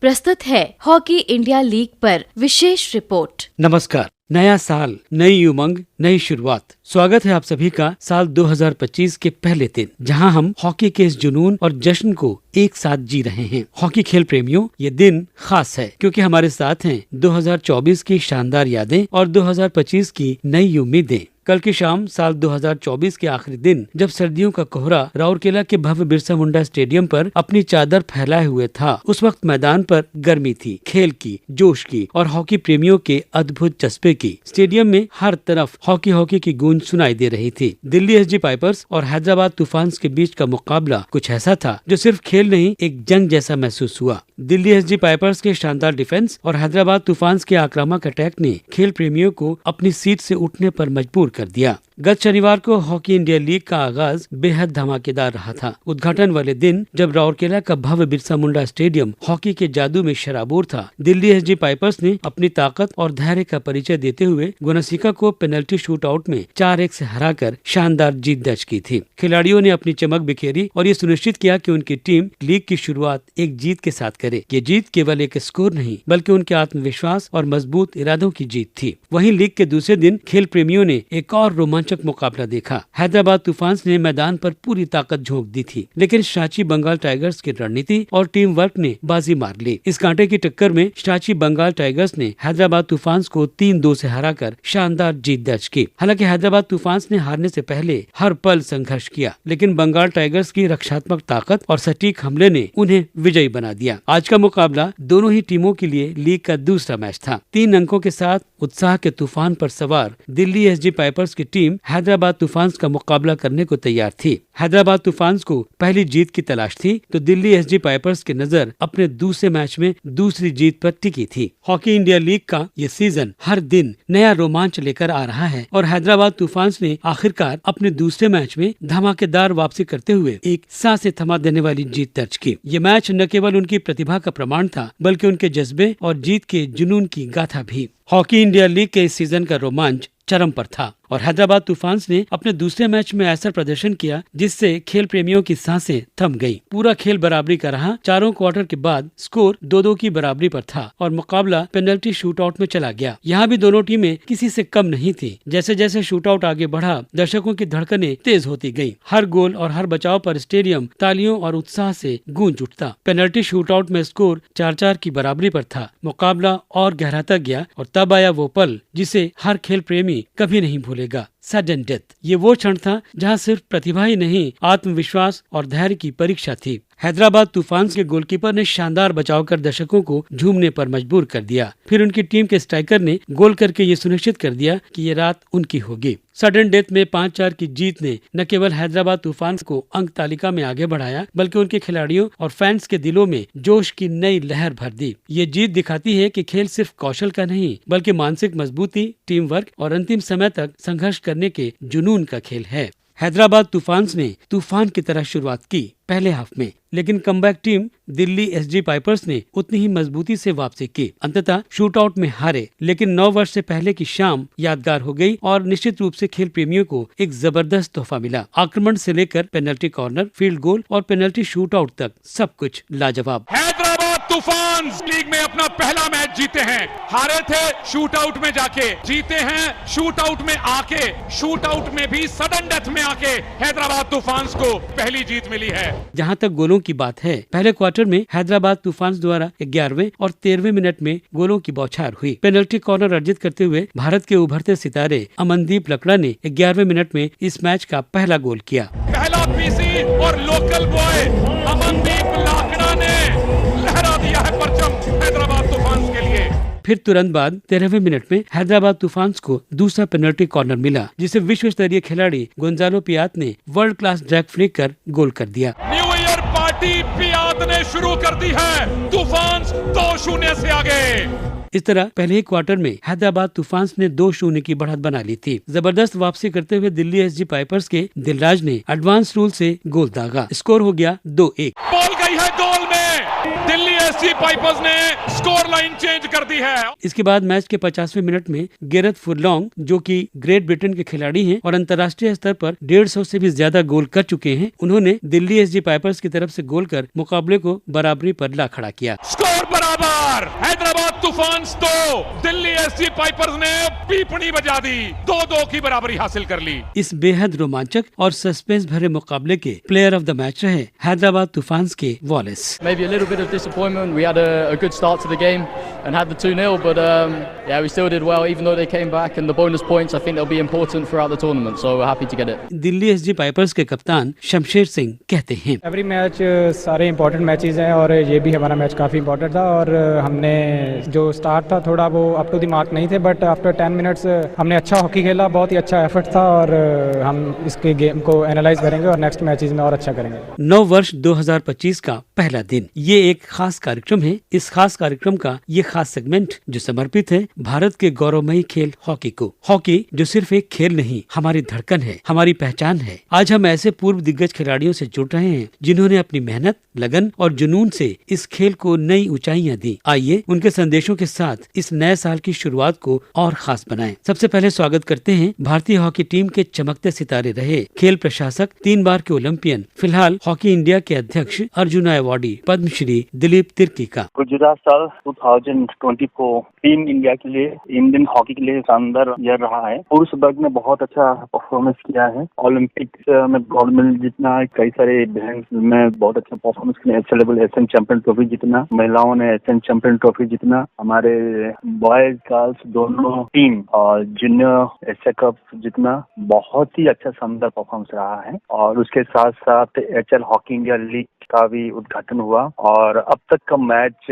प्रस्तुत है hockey India league पर विशेष रिपोर्ट। नमस्कार। नया साल, नई उमंग, नई शुरुआत। स्वागत है आप सभी का साल 2025 के पहले दिन, जहां हम हॉकी के इस जुनून और जश्न को एक साथ जी रहे हैं। हॉकी खेल प्रेमियों, ये दिन खास है क्योंकि हमारे साथ हैं 2024 की शानदार यादें और 2025 की नई उम्मीदें। कल की शाम साल 2024 के आखिरी दिन, जब सर्दियों का कोहरा राउरकेला के भव्य बिरसा मुंडा स्टेडियम पर अपनी चादर फैलाए हुए था, उस वक्त मैदान पर गर्मी थी, खेल की, जोश की और हॉकी प्रेमियों के अद्भुत जज्बे की। स्टेडियम में हर तरफ हॉकी की गूंज सुनाई दे रही थी। दिल्ली एसजी पाइपर्स और हैदराबाद तूफान्स के बीच का मुकाबला कुछ ऐसा था जो सिर्फ खेल नहीं, एक जंग जैसा महसूस हुआ। दिल्ली एसजी पाइपर्स के शानदार डिफेंस और हैदराबाद तूफान्स के आक्रामक अटैक ने खेल प्रेमियों को अपनी सीट से उठने पर मजबूर कर दिया। गत शनिवार को हॉकी इंडिया लीग का आगाज बेहद धमाकेदार रहा था। उद्घाटन वाले दिन, जब राउरकेला का भव्य बिरसा मुंडा स्टेडियम हॉकी के जादू में शराबोर था, दिल्ली एसजी पाइपर्स ने अपनी ताकत और धैर्य का परिचय देते हुए गुनासिका को पेनल्टी शूट आउट में 4-1 से हराकर शानदार जीत दर्ज की थी। खिलाड़ियों ने अपनी चमक बिखेरी और ये सुनिश्चित किया कि उनकी टीम लीग की शुरुआत एक जीत के साथ करे। ये जीत केवल एक स्कोर नहीं, बल्कि उनके आत्मविश्वास और मजबूत इरादों की जीत थी। वहीं लीग के दूसरे दिन खेल प्रेमियों ने एक और रोमांचक मुकाबला देखा। हैदराबाद तूफान्स ने मैदान पर पूरी ताकत झोंक दी थी, लेकिन सांची बंगाल टाइगर्स की रणनीति और टीम वर्क ने बाजी मार ली। इस कांटे की टक्कर में सांची बंगाल टाइगर्स ने हैदराबाद तूफान्स को 3-2 से हराकर शानदार जीत दर्ज की। हालांकि हैदराबाद तूफान्स ने हारने से पहले हर पल संघर्ष किया, लेकिन बंगाल टाइगर्स की रक्षात्मक ताकत और सटीक हमले ने उन्हें विजयी बना दिया। आज का मुकाबला दोनों ही टीमों के लिए लीग का दूसरा मैच था। 3 अंकों के साथ उत्साह के तूफान पर सवार दिल्ली एसजी पाइपर्स की टीम हैदराबाद तूफान्स का मुकाबला करने को तैयार थी। हैदराबाद तूफान्स को पहली जीत की तलाश थी, तो दिल्ली एसजी पाइपर्स की नजर अपने दूसरे मैच में दूसरी जीत पर टिकी थी। हॉकी इंडिया लीग का ये सीजन हर दिन नया रोमांच लेकर आ रहा है और हैदराबाद तूफान्स ने आखिरकार अपने दूसरे मैच में धमाकेदार वापसी करते हुए एक सांसें थमा देने वाली जीत दर्ज की। ये मैच न केवल उनकी प्रतिभा का प्रमाण था, बल्कि उनके जज्बे और जीत के जुनून की गाथा भी। हॉकी इंडिया लीग के इस सीजन का रोमांच चरम पर था और हैदराबाद तूफान्स ने अपने दूसरे मैच में ऐसा प्रदर्शन किया जिससे खेल प्रेमियों की सांसें थम गईं। पूरा खेल बराबरी का रहा। चारों क्वार्टर के बाद स्कोर 2-2 की बराबरी पर था और मुकाबला पेनल्टी शूटआउट में चला गया। यहाँ भी दोनों टीमें किसी से कम नहीं थी। जैसे जैसे शूटआउट आगे बढ़ा, दर्शकों की धड़कनें तेज होती गयी। हर गोल और हर बचाव पर स्टेडियम तालियों और उत्साह से गूंज उठता। पेनल्टी शूटआउट में स्कोर 4-4 की बराबरी पर था। मुकाबला और गहराता गया और तब आया वो पल जिसे हर खेल प्रेमी कभी नहीं भूलेगा, सडन डेथ। ये वो क्षण था जहां सिर्फ प्रतिभा ही नहीं, आत्मविश्वास और धैर्य की परीक्षा थी। हैदराबाद तूफान्स के गोलकीपर ने शानदार बचाव कर दर्शकों को झूमने पर मजबूर कर दिया। फिर उनकी टीम के स्ट्राइकर ने गोल करके ये सुनिश्चित कर दिया कि ये रात उनकी होगी। सडन डेथ में 5-4 की जीत ने न केवल हैदराबाद तूफान्स को अंक तालिका में आगे बढ़ाया, बल्कि उनके खिलाड़ियों और फैंस के दिलों में जोश की नई लहर भर दी। ये जीत दिखाती है कि खेल सिर्फ कौशल का नहीं, बल्कि मानसिक मजबूती, टीम वर्क और अंतिम समय तक संघर्ष करने के जुनून का खेल है। हैदराबाद तूफान्स ने तूफान की तरह शुरुआत की पहले हाफ में, लेकिन comeback team Delhi SG pipers ने उतनी ही मजबूती से वापसी की। अंततः शूटआउट में हारे, लेकिन 9 वर्ष से पहले की शाम यादगार हो गई और निश्चित रूप से खेल प्रेमियों को एक जबरदस्त तोहफा मिला। आक्रमण से लेकर पेनल्टी कॉर्नर, फील्ड गोल और पेनल्टी शूटआउट तक सब कुछ लाजवाब। तूफान्स लीग में अपना पहला मैच जीते हैं। हारे थे शूटआउट में जाके, जीते हैं शूटआउट में आके। शूटआउट में भी सडन डेथ में आके हैदराबाद तूफान्स को पहली जीत मिली है। जहां तक गोलों की बात है, पहले क्वार्टर में हैदराबाद तूफान्स द्वारा 11वें और 13वें मिनट में गोलों की बौछार हुई। पेनल्टी कॉर्नर अर्जित करते हुए भारत के उभरते सितारे अमनदीप लकड़ा ने 11वें मिनट में इस मैच का पहला गोल किया। पहला पीसी और लोकल बॉय अमनदीप लकड़ा ने लहरा दिया है परचम हैदराबाद तूफान्स के लिए। फिर तुरंत बाद 13वें मिनट में हैदराबाद तूफान्स को दूसरा पेनल्टी कॉर्नर मिला, जिसे विश्व स्तरीय खिलाड़ी गोंजालो पियात ने वर्ल्ड क्लास ड्रैग फ्लिक कर गोल कर दिया। न्यू ईयर पार्टी पियात ने शुरू कर दी है। तूफान्स 2-0 से आगे। इस तरह पहले ही क्वार्टर में हैदराबाद तूफान्स ने 2-0 की बढ़त बना ली थी। जबरदस्त वापसी करते हुए दिल्ली एसजी पाइपर्स के दिलराज ने एडवांस रूल से गोल दागा। स्कोर हो गया 2-1। बॉल गई है गोल में। दिल्ली एसजी पाइपर्स ने स्कोर लाइन चेंज कर दी है। इसके बाद मैच के 50वें मिनट में गेरथ फुरलॉन्ग, जो कि ग्रेट ब्रिटेन के खिलाड़ी हैं और अंतर्राष्ट्रीय स्तर पर 150 से भी ज्यादा गोल कर चुके हैं, उन्होंने दिल्ली एसजी पाइपर्स की तरफ से गोल कर मुकाबले को बराबरी पर ला खड़ा किया। और बराबर। हैदराबाद तूफान्स तो दिल्ली एसजी पाइपर्स ने पीपणी बजा दी, 2-2 की बराबरी हासिल कर ली। इस बेहद रोमांचक और सस्पेंस भरे मुकाबले के प्लेयर ऑफ द मैच रहे हैदराबाद तूफान्स के Wallace. Maybe a little bit of disappointment. We had a good start to the game and had the 2-0, but yeah, we still did well even though they came back, and the bonus points I think they'll be important throughout the tournament, so we're happy to get it. Delhi SG pipers के कप्तान शमशेर सिंह कहते हैं, every match सारे important matches हैं और ये भी हमारा मैच काफ़ी इंपॉर्टेंट था और हमने जो स्टार्ट था थोड़ा वो अप टू द मार्क नहीं थे, बट आफ्टर 10 मिनट्स हमने अच्छा हॉकी खेला, बहुत ही अच्छा एफर्ट था और हम इसके गेम को एनालाइज करेंगे और नेक्स्ट मैचेस में और अच्छा करेंगे। नव वर्ष 2025 का पहला दिन, ये एक खास कार्यक्रम है। इस खास कार्यक्रम का ये खास सेगमेंट जो समर्पित है भारत के गौरवमयी खेल हॉकी को। हॉकी जो सिर्फ एक खेल नहीं, हमारी धड़कन है, हमारी पहचान है। आज हम ऐसे पूर्व दिग्गज खिलाड़ियों से जुड़ रहे हैं जिन्होंने अपनी मेहनत, लगन और जुनून से इस खेल को नई ऊंचाइयां दी। आइए उनके संदेशों के साथ इस नए साल की शुरुआत को और खास बनाएं। सबसे पहले स्वागत करते हैं भारतीय हॉकी टीम के चमकते सितारे रहे खेल प्रशासक, 3 बार के ओलंपियन, फिलहाल हॉकी इंडिया के अध्यक्ष, अर्जुना अवार्डी, पद्मश्री दिलीप तिर्की का। गुजरात साल 2024 टीम इंडिया के लिए, इंडियन हॉकी के लिए शानदार ईयर रहा है। पुरुष वर्ग में बहुत अच्छा परफॉर्मेंस किया है, ओलंपिक्स में गोल्ड मेडल जीतना, कई सारे इवेंट्स में बहुत अच्छा परफॉर्मेंस किया, अच्छा लेवल एशियन चैंपियन ट्रॉफी जीतना, महिलाओं ने एशियन चैंपियन ट्रॉफी जीतना, हमारे बॉयज गर्ल्स दोनों टीम और जूनियर एशिया कप जीतना, बहुत ही अच्छा शानदार परफॉर्मेंस रहा है। और उसके साथ साथ एचएल हॉकी इंडिया लीग का भी उद्घाटन हुआ और अब तक का मैच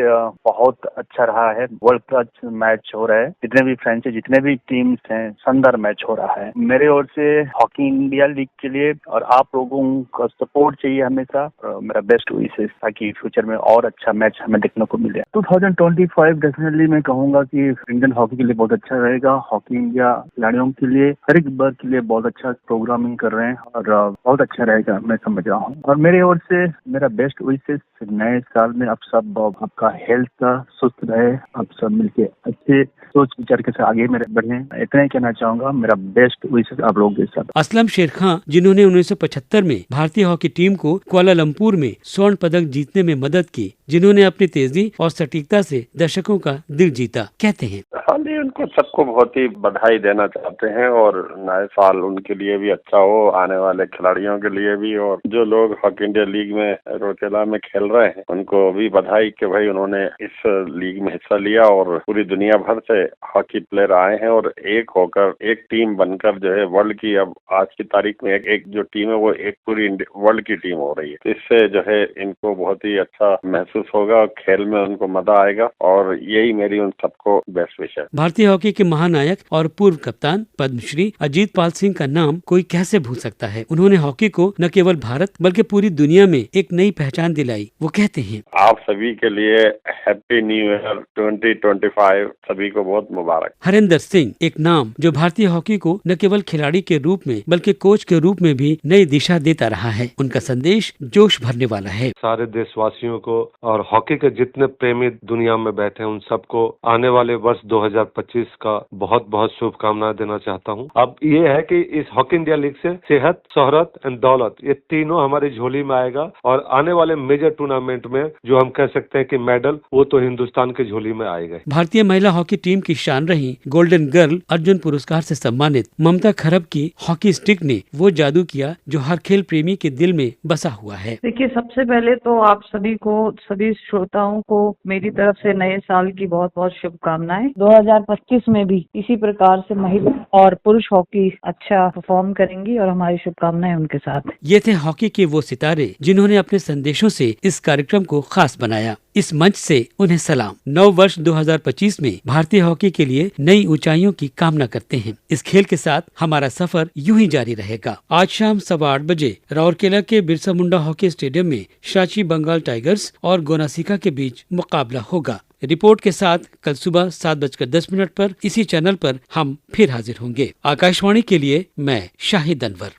बहुत अच्छा रहा है। वर्ल्ड क्लास मैच हो रहा है, जितने भी फ्रेंचाइज, जितने भी टीम्स हैं, शानदार मैच हो रहा है। मेरे ओर से हॉकी इंडिया लीग के लिए और आप लोगों का सपोर्ट चाहिए हमेशा, मेरा बेस्ट विशेष ताकि फ्यूचर में और अच्छा मैच हमें देखने को मिले। 2025 डेफिनेटली मैं कहूँगा कि इंडियन हॉकी के लिए बहुत अच्छा रहेगा। हॉकी इंडिया खिलाड़ियों के लिए, हर एक वर्ग के लिए बहुत अच्छा प्रोग्रामिंग कर रहे हैं और बहुत अच्छा रहेगा, मैं समझ रहा हूँ। और मेरे ओर से मेरा बेस्ट विशेष नए साल में आप सब, आपका हेल्थ का सुस्त रहे, आप सब मिलके अच्छे सोच विचार के साथ आगे मेरे बढ़े, इतना ही कहना चाहूंगा। मेरा बेस्ट विशेष आप लोगों के साथ। असलम शेर खां, जिन्होंने 1975 में भारतीय हॉकी टीम को कुआलालंपुर में स्वर्ण पदक जीतने में मदद की, जिन्होंने अपनी तेजी और सटीकता से दर्शकों का दिल जीता, कहते हैं, हाँ जी, उनको सबको बहुत ही बधाई देना चाहते हैं और नए साल उनके लिए भी अच्छा हो, आने वाले खिलाड़ियों के लिए भी, और जो लोग हॉकी इंडिया लीग में रोटेला में खेल रहे हैं उनको भी बधाई कि भाई उन्होंने इस लीग में हिस्सा लिया और पूरी दुनिया भर से हॉकी प्लेयर आए हैं और एक होकर, एक टीम बनकर जो है वर्ल्ड की, अब आज की तारीख में एक जो टीम है वो एक पूरी वर्ल्ड की टीम हो रही है। इससे जो है इनको बहुत ही अच्छा महसूस होगा, खेल में उनको मजा आएगा और यही मेरी उन सबको बेस्ट विश है। भारतीय हॉकी के महानायक और पूर्व कप्तान पद्मश्री अजीत पाल सिंह का नाम कोई कैसे भूल सकता है। उन्होंने हॉकी को न केवल भारत बल्कि पूरी दुनिया में एक नई पहचान दिलाई। वो कहते हैं, आप सभी के लिए हैप्पी न्यू ईयर 2025, सभी को बहुत मुबारक। हरिंदर सिंह, एक नाम जो भारतीय हॉकी को न केवल खिलाड़ी के रूप में बल्कि कोच के रूप में भी नई दिशा देता रहा है। उनका संदेश जोश भरने वाला है। सारे देशवासियों को और हॉकी के जितने प्रेमी दुनिया में बैठे हैं उन सबको आने वाले वर्ष 2025 का बहुत बहुत शुभकामनाएं देना चाहता हूं। अब ये है कि इस हॉकी इंडिया लीग से सेहत, शोहरत एंड दौलत, ये तीनों हमारी झोली में आएगा और आने वाले मेजर टूर्नामेंट में जो हम कह सकते हैं कि मेडल, वो तो हिंदुस्तान की झोली में आएगा। भारतीय महिला हॉकी टीम की शान रही गोल्डन गर्ल अर्जुन पुरस्कार से सम्मानित ममता खरब की हॉकी स्टिक ने वो जादू किया जो हर खेल प्रेमी के दिल में बसा हुआ है। देखिए, सबसे पहले तो आप सभी को, सभी श्रोताओं को मेरी तरफ से नए साल की बहुत बहुत शुभकामनाएं। 2025 में भी इसी प्रकार से महिला और पुरुष हॉकी अच्छा परफॉर्म करेंगी और हमारी शुभकामनाएं उनके साथ। ये थे हॉकी के वो सितारे जिन्होंने अपने संदेशों से इस कार्यक्रम को खास बनाया। इस मंच से उन्हें सलाम। नव वर्ष 2025 में भारतीय हॉकी के लिए नई ऊंचाइयों की कामना करते हैं। इस खेल के साथ हमारा सफर यूं ही जारी रहेगा। आज शाम 8:15 बजे राउरकेला के बिरसा मुंडा हॉकी स्टेडियम में सांची बंगाल टाइगर्स और गोनासिका के बीच मुकाबला होगा। रिपोर्ट के साथ कल सुबह 7:10 पर इसी चैनल पर हम फिर हाजिर होंगे। आकाशवाणी के लिए मैं शाहिद अनवर।